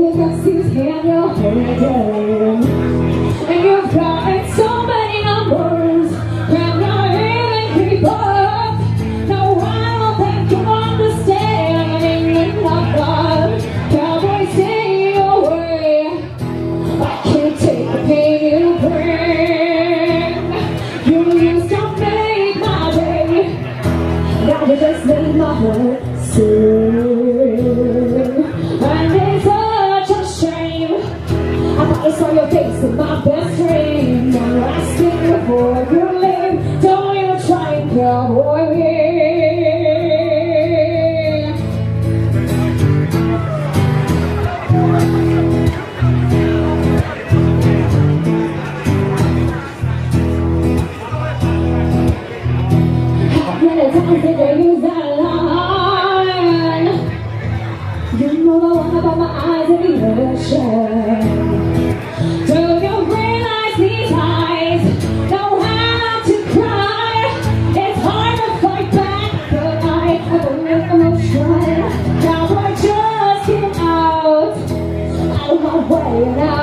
because he's in your head. And you've got so many numbers, and I even keep up. No, I don't think you understand. Ain't nothing. Cowboy, stay away. I can't take the pain you bring. You used to make my day. Now you just made my heart sing. And it's such a shame. I thought I saw your face in my best dream. I'm asking before you leave. Don't you try and cowboy me. Many times did they use that line? You know the one about my eyes and the ocean. Do you realize these eyes know how to cry? It's hard to fight back, but I have a little emotion. Now I just get out of my way now.